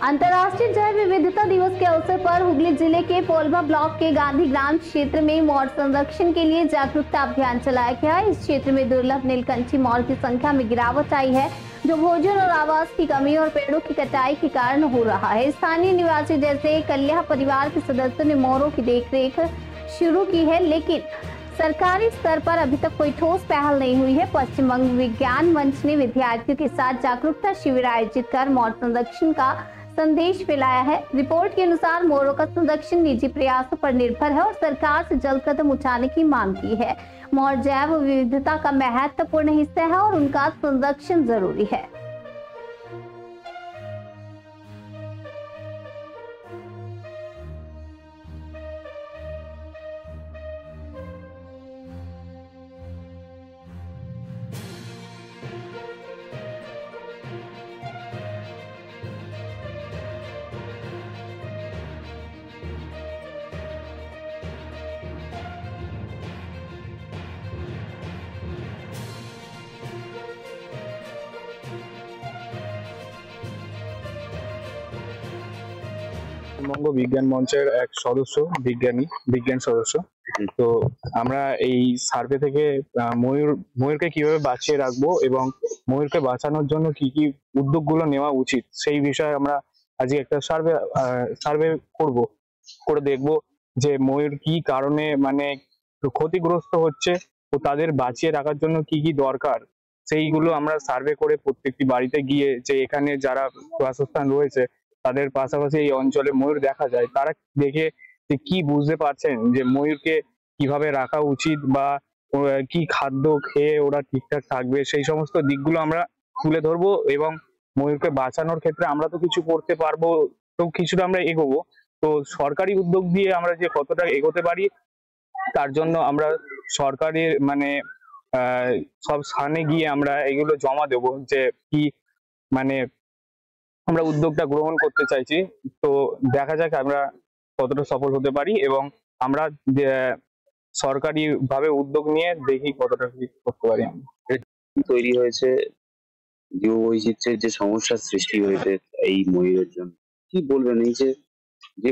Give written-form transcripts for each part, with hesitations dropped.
अंतर्राष्ट्रीय जैव विविधता दिवस के अवसर पर हुगली जिले के पोलवा ब्लॉक के गांधी ग्राम क्षेत्र में मोर संरक्षण के लिए जागरूकता अभियान चलाया गया। इस क्षेत्र में दुर्लभ नीलकंठी मोर की संख्या में गिरावट आई है, जो भोजन और आवास की कमी और पेड़ों की कटाई के कारण हो रहा है। स्थानीय निवासी जैसे कल्याण परिवार के सदस्यों ने मोरों की देखरेख शुरू की है, लेकिन सरकारी स्तर पर अभी तक कोई ठोस पहल नहीं हुई है। पश्चिम बंग विज्ञान मंच ने विद्यार्थियों के साथ जागरूकता शिविर आयोजित कर मोर संरक्षण का संदेश फैलाया है। रिपोर्ट के अनुसार मोरों का संरक्षण निजी प्रयासों पर निर्भर है और सरकार से जल्द कदम उठाने की मांग की है। मोर जैव विविधता का महत्वपूर्ण हिस्सा है और उनका संरक्षण जरूरी है। পশ্চিমবঙ্গ বিজ্ঞান মঞ্চের এক সদস্য, বিজ্ঞান সদস্য। তো আমরা এই সার্ভে থেকে ময়ূরকে কিভাবে বাঁচিয়ে রাখবো এবং ময়ূরকে বাঁচানোর জন্য কি কি উদ্যোগগুলো নেওয়া উচিত সেই বিষয়ে আমরা আজকে একটা সার্ভে করে দেখবো যে ময়ূর কি কারণে মানে ক্ষতিগ্রস্ত হচ্ছে ও তাদের বাঁচিয়ে রাখার জন্য কি কি দরকার সেইগুলো আমরা সার্ভে করে প্রত্যেকটি বাড়িতে গিয়ে যে এখানে যারা বাসস্থান রয়েছে তাদের পাশাপাশি এই অঞ্চলে ময়ূর দেখা যায়, তারা দেখে যে কি বুঝতে পারছেন যে ময়ূরকে কিভাবে রাখা উচিত বা কি খাদ্য খেয়ে ওরা ঠিকঠাক থাকবে, সেই সমস্ত দিকগুলো আমরা তুলে ধরবো এবং ময়ূরকে বাঁচানোর ক্ষেত্রে আমরা তো কিছু করতে পারবো, তো কিছুটা আমরা এগোবো। তো সরকারি উদ্যোগ দিয়ে আমরা যে কতটা এগোতে পারি তার জন্য আমরা সরকারের মানে সব স্থানে গিয়ে আমরা এগুলো জমা দেবো যে কি মানে আমরা উদ্যোগটা গ্রহণ করতে চাইছি। তো দেখা যাক আমরা কতটা সফল হতে পারি এবং আমরা সরকারি ভাবে উদ্যোগ নিয়ে দেখি কতটা কি করতে পারি। তৈরি হয়েছে জীব বৈচিত্র্যের যে সমস্যার সৃষ্টি হয়েছে এই ময়ূরের জন্য, কি বলবেন? এই যে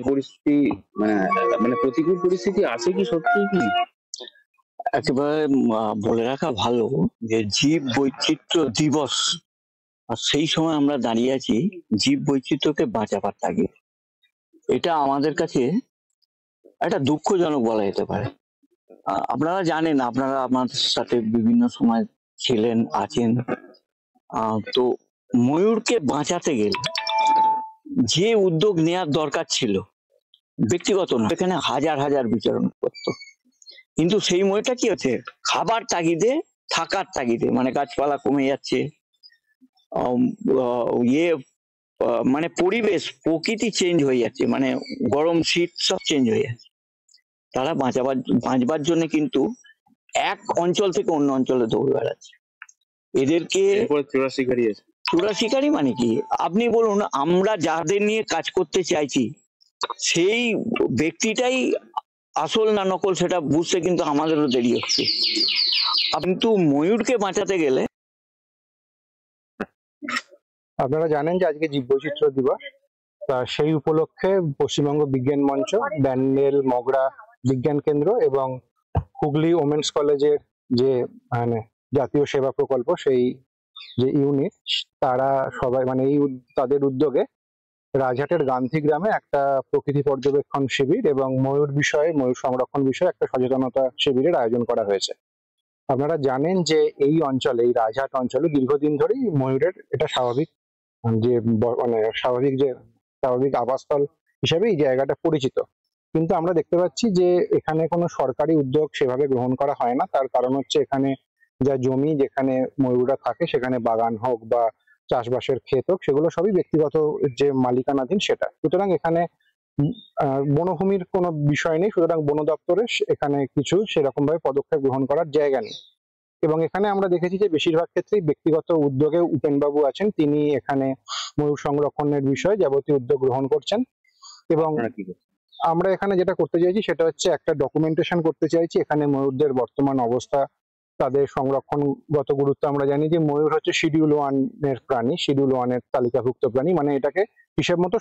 পরিস্থিতি মানে প্রতিকূল পরিস্থিতি আছে কি সত্যি কি? একেবারে বলে রাখা ভালো যে জীব বৈচিত্র্য দিবস, আর সেই সময় আমরা দাঁড়িয়ে আছি জীব বৈচিত্র্যকে বাঁচাবার তাগিদ। এটা আমাদের কাছে একটা দুঃখজনক বলা যেতে পারে। আপনারা জানেন, আপনারা আমাদের সাথে বিভিন্ন সময় ছিলেন, আছেন। তো ময়ূরকে বাঁচাতে গেলে যে উদ্যোগ নেওয়ার দরকার ছিল ব্যক্তিগত না, এখানে হাজার হাজার বিচরণ করতো, কিন্তু সেই ময়ূরটা কি হচ্ছে খাবার তাগিদে, থাকার তাগিদে, মানে গাছপালা কমে যাচ্ছে, মানে পরিবেশ প্রকৃতি চেঞ্জ হয়ে যাচ্ছে, মানে গরম শীত সব চেঞ্জ হয়ে যাচ্ছে। তারা বাঁচবার জন্য কিন্তু এক অঞ্চল থেকে অন্য অঞ্চলে দৌড়ে বেড়াচ্ছে। এদেরকে চোরা শিকারী মানে কি আপনি বলুন? আমরা যাদের নিয়ে কাজ করতে চাইছি সেই ব্যক্তিটাই আসল না নকল সেটা বুঝতে কিন্তু আমাদেরও দেরি হচ্ছে। কিন্তু ময়ূরকে বাঁচাতে গেলে আপনারা জানেন যে আজকে জীব বৈচিত্র্য দিবস, তা সেই উপলক্ষে পশ্চিমবঙ্গ বিজ্ঞান মঞ্চ, ব্যান্ডেল মগরা বিজ্ঞান কেন্দ্র এবং হুগলি ওমেন্স কলেজের যে মানে জাতীয় সেবা প্রকল্প সেই যে ইউনিট, তারা সবাই মানে তাদের উদ্যোগে রাজহাটের গান্ধী গ্রামে একটা প্রকৃতি পর্যবেক্ষণ শিবির এবং ময়ূর সংরক্ষণ বিষয়ে একটা সচেতনতা শিবিরের আয়োজন করা হয়েছে। আপনারা জানেন যে এই অঞ্চলে, এই রাজহাট অঞ্চলে দীর্ঘদিন ধরেই ময়ূরের এটা স্বাভাবিক আবাসস্থল হিসেবে এই জায়গাটা পরিচিত, কিন্তু আমরা দেখতে পাচ্ছি যে এখানে কোনো সরকারি উদ্যোগ সেভাবে গ্রহণ করা হয় না। তার কারণ হচ্ছে এখানে যা জমি যেখানে ময়ূররা থাকে সেখানে বাগান হোক বা চাষবাসের ক্ষেত হোক, সেগুলো সবই ব্যক্তিগত যে মালিকানাধীন সেটা। সুতরাং এখানে বনভূমির কোনো বিষয় নেই, সুতরাং বন দপ্তরের এখানে কিছু সেরকম ভাবে পদক্ষেপ গ্রহণ করার জায়গা নেই। এবং এখানে আমরা দেখেছি যে বেশিরভাগ ক্ষেত্রেই ব্যক্তিগত উদ্যোগে উপেনবাবু আছেন, তিনি এখানে ময়ূর সংরক্ষণের বিষয়ে যাবতীয় উদ্যোগ গ্রহণ করছেন। এবং আমরা এখানে যেটা করতে চাইছি সেটা হচ্ছে একটা ডকুমেন্টেশন করতে চাইছি এখানে ময়ূরদের বর্তমান অবস্থা তাদের সংরক্ষণগত গুরুত্ব আমরা জানি যে ময়ূর হচ্ছে শিডিউল 1 এর প্রাণী, শিডিউল 1 এর তালিকাভুক্ত প্রাণী, মানে এটাকে হিসেব মতো